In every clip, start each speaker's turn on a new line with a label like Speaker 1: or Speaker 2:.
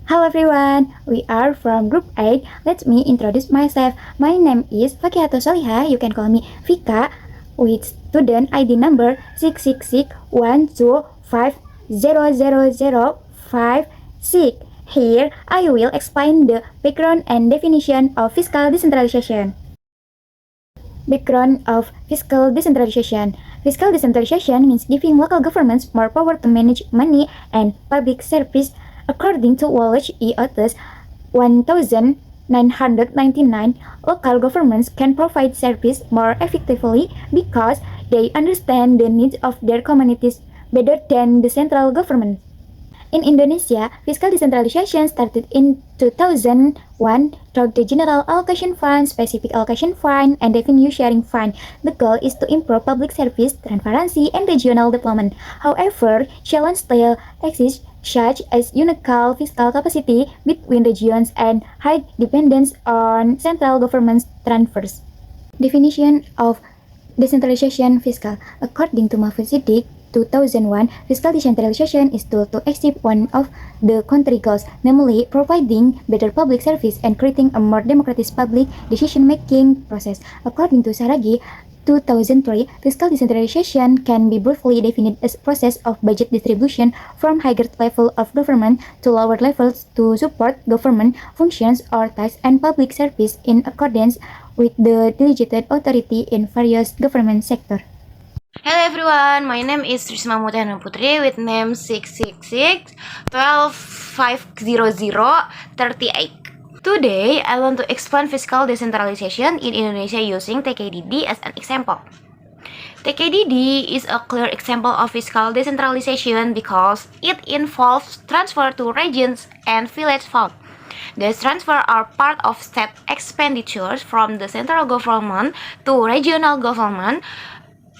Speaker 1: Hello everyone, we are from Group 8. Let me introduce myself. My name is Fakihato Soliha. You can call me Vika with student ID number 6661255000056. Here, I will explain the background and definition of fiscal decentralization. Background of fiscal decentralization. Fiscal decentralization means giving local governments more power to manage money and public service. According to Wallace E. Otis, 1999, local governments can provide service more effectively because they understand the needs of their communities better than the central government. In Indonesia, fiscal decentralization started in 2001 through the General Allocation Fund, Specific Allocation Fund, and Revenue Sharing Fund. The goal is to improve public service, transparency, and regional development. However, challenges still exist, such as unequal fiscal capacity between regions and high dependence on central government transfers. Definition of decentralization fiscal. According to Mahfud Siddiq, 2001, fiscal decentralization is tool to achieve one of the country goals, namely providing better public service and creating a more democratic public decision-making process. According to Saragi, 2003, fiscal decentralization can be briefly defined as a process of budget distribution from higher level of government to lower levels to support government functions or tasks and public service in accordance with the delegated authority in various government sectors.
Speaker 2: Hello everyone, my name is Risma Mutiana Putri with name 666-1250038. Today, I want to explain fiscal decentralization in Indonesia using TKDD as an example. TKDD is a clear example of fiscal decentralization because it involves transfer to regions and village fund. These transfers are part of state expenditures from the central government to regional government,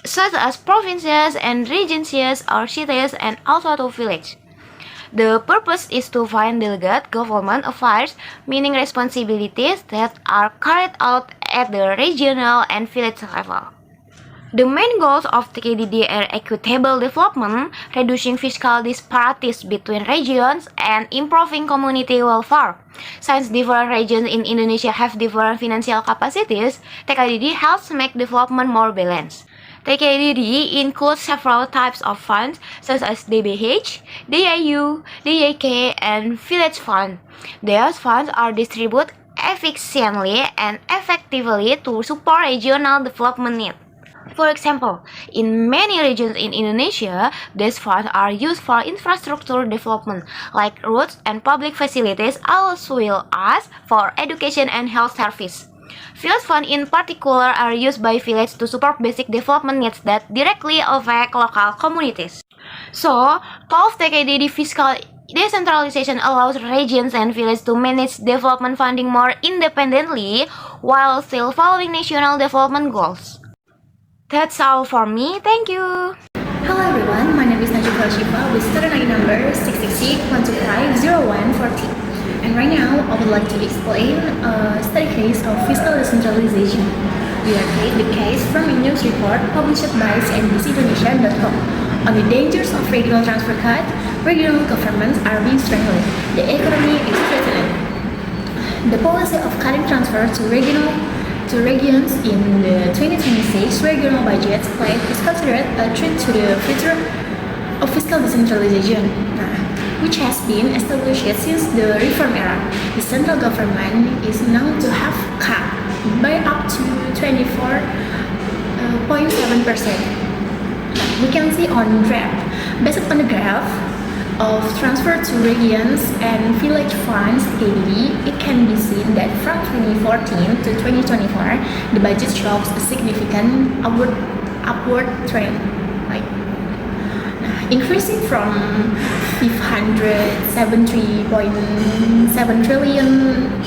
Speaker 2: such as provinces and regencies or cities, and also to village. The purpose is to find delegate government affairs, meaning responsibilities that are carried out at the regional and village level. The main goals of TKDD are equitable development, reducing fiscal disparities between regions, and improving community welfare. Since different regions in Indonesia have different financial capacities, TKDD helps make development more balanced. TKDD includes several types of funds such as DBH, DIU, DIK, and Village Fund. These funds are distributed efficiently and effectively to support regional development needs. For example, in many regions in Indonesia, these funds are used for infrastructure development, like roads and public facilities, as well as for education and health service. Village funds in particular are used by villages to support basic development needs that directly affect local communities. So, of TKDD fiscal decentralization allows regions and villages to manage development funding more independently while still following national development goals. That's all for me, thank you!
Speaker 3: Hello everyone, my name is Najib Shiva with student ID number 666-125-0140. And right now, I would like to explain a study case of fiscal decentralization. We are taking the case from a news report published by CNBCIndonesia.com. On the dangers of regional transfer cut, regional governments are being strengthened. The economy is threatened. The policy of cutting transfer to regions in the 2026 regional budget plan is considered a threat to the future of fiscal decentralization, which has been established since the reform era. The central government is known to have cut by up to 24.7%. We can see on graph. Based on the graph of transfer to regions and village funds TKDD, it can be seen that from 2014 to 2024, the budget shows a significant upward trend, right? Increasing from 573.7 trillion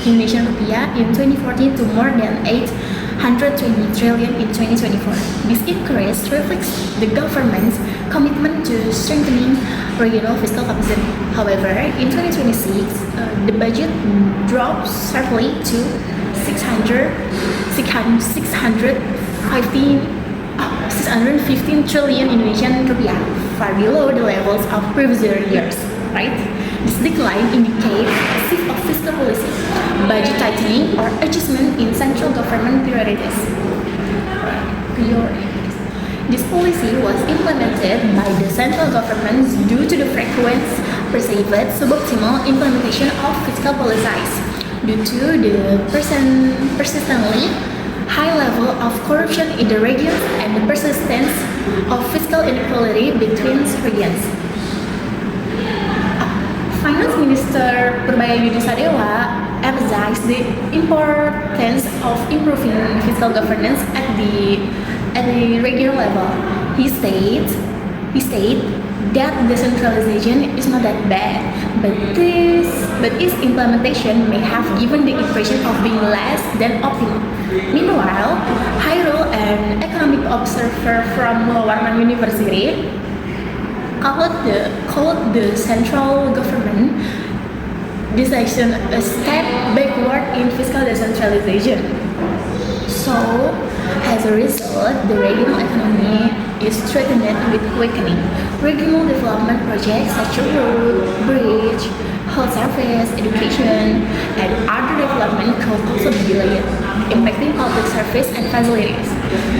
Speaker 3: Indonesian rupiah in 2014 to more than 820 trillion in 2024. This increase reflects the government's commitment to strengthening regional fiscal capacity. However, in 2026, the budget drops sharply to 615 trillion Indonesian rupiah, far below the levels of previous years, right? This decline indicates a shift of fiscal policy, budget tightening, or adjustment in central government priorities. This policy was implemented by the central government due to the frequent, perceived suboptimal implementation of fiscal policies, due to the persistently high level of corruption in the regions and the persistence of fiscal inequality between regions. Finance Minister Purbaya Yudi Sadewa emphasized the importance of improving fiscal governance at the regional level. He stated that decentralization is not that bad, but its implementation may have given the impression of being less than optimal. Meanwhile, Hairul, an economic observer from Warman University, called the central government decision a step backward in fiscal decentralization. So, as a result, the regional economy is threatened with weakening. Regional development projects such as road, bridge, health service, education, and other development could also be delayed, impacting public service and facilities.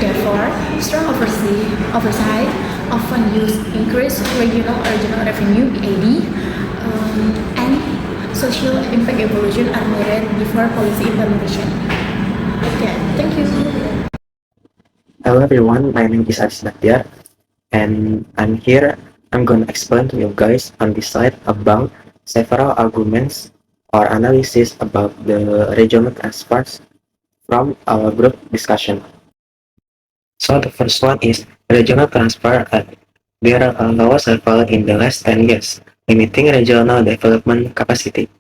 Speaker 3: Therefore, strong oversight often use increased regional revenue (EAD) and social impact evaluation are needed before policy implementation. Okay, thank you.
Speaker 4: Hello everyone, my name is Aris Natyar, and I'm gonna explain to you guys on this slide about several arguments or analysis about the regional transfers from our group discussion. So the first one is regional transfer at their lowest level in the last 10 years, limiting regional development capacity.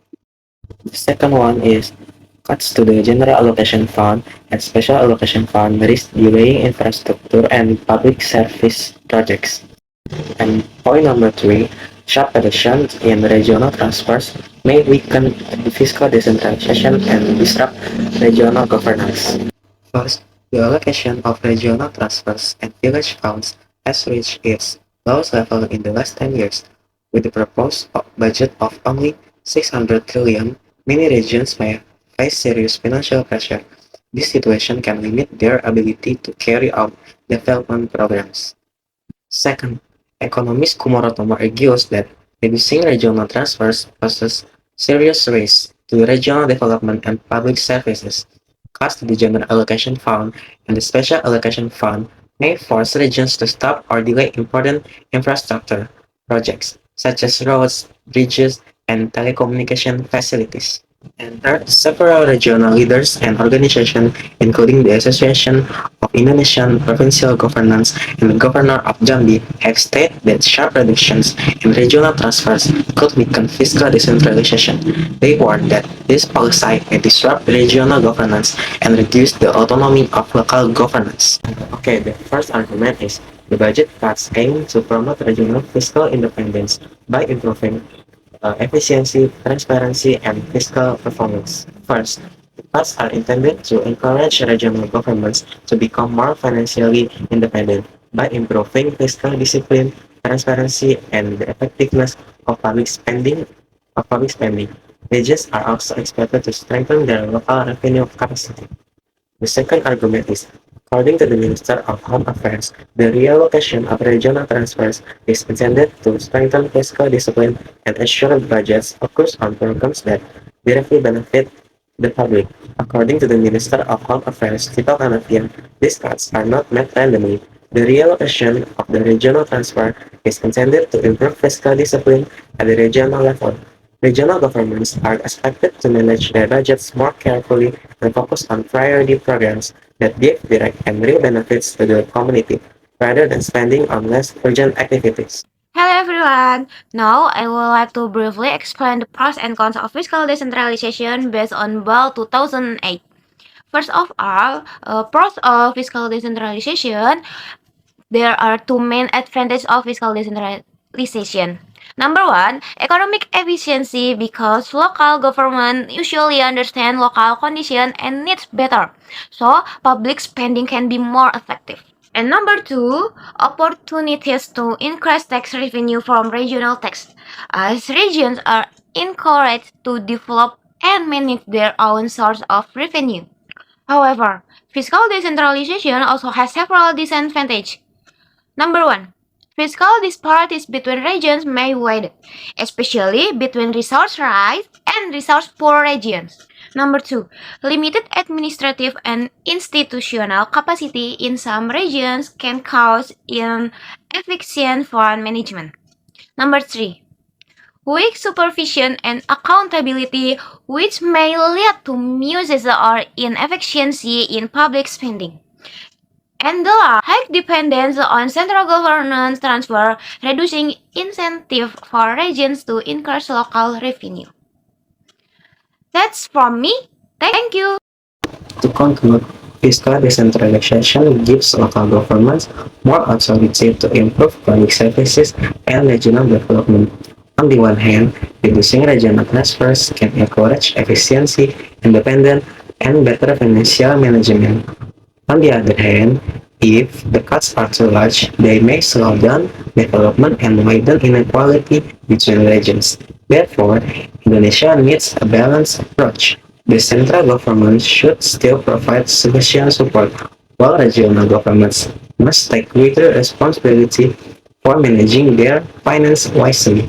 Speaker 4: The second one is cuts to the General Allocation Fund and Special Allocation Fund risk delaying infrastructure and public service projects. And point number 3, sharp reductions in regional transfers may weaken the fiscal decentralization and disrupt regional governance. First, the allocation of regional transfers and village funds has reached its lowest level in the last 10 years. With the proposed budget of only 600 trillion, many regions may face serious financial pressure. This situation can limit their ability to carry out development programs. Second, economist Kumorotomo argues that reducing regional transfers poses serious risks to regional development and public services. Cuts to the General Allocation Fund and the Special Allocation Fund may force regions to stop or delay important infrastructure projects, such as roads, bridges, and telecommunication facilities. And third, several regional leaders and organizations, including the Association of Indonesian Provincial Governance and the Governor of Jambi, have stated that sharp reductions in regional transfers could weaken fiscal decentralization. They warn that this policy may disrupt regional governance and reduce the autonomy of local governance. Okay, the first argument is the budget cuts aim to promote regional fiscal independence by improving efficiency, transparency, and fiscal performance. First, the cuts are intended to encourage regional governments to become more financially independent by improving fiscal discipline, transparency, and the effectiveness of public spending. Regions are also expected to strengthen their local revenue capacity. The second argument is, according to the Minister of Home Affairs, the reallocation of regional transfers is intended to strengthen fiscal discipline and ensure budgets focus on programs that directly benefit the public. According to the Minister of Home Affairs, Tito Karnavian, these cuts are not made randomly. The reallocation of the regional transfer is intended to improve fiscal discipline at the regional level. Regional governments are expected to manage their budgets more carefully and focus on priority programs that give direct and real benefits to the community, rather than spending on less urgent activities.
Speaker 2: Hello everyone! Now I would like to briefly explain the pros and cons of fiscal decentralization based on BAL 2008. First of all, pros of fiscal decentralization. There are two main advantages of fiscal decentralization. Number one, economic efficiency, because local government usually understand local condition and needs better, so public spending can be more effective. And number two, opportunities to increase tax revenue from regional tax, as regions are encouraged to develop and manage their own source of revenue. However, fiscal decentralization also has several disadvantages. Number one, fiscal disparities between regions may widen, especially between resource-rich and resource-poor regions. Number two, limited administrative and institutional capacity in some regions can cause inefficient fund management. Number three, weak supervision and accountability, which may lead to misuse or inefficiency in public spending. And the last, high dependence on central governance transfer, reducing incentive for regions to increase local revenue. That's from me. Thank you.
Speaker 4: To conclude, fiscal decentralization gives local governments more authority to improve public services and regional development. On the one hand, reducing regional transfers can encourage efficiency, independence, and better financial management. On the other hand, if the cuts are too large, they may slow down development and widen inequality between regions. Therefore, Indonesia needs a balanced approach. The central government should still provide sufficient support, while regional governments must take greater responsibility for managing their finance wisely.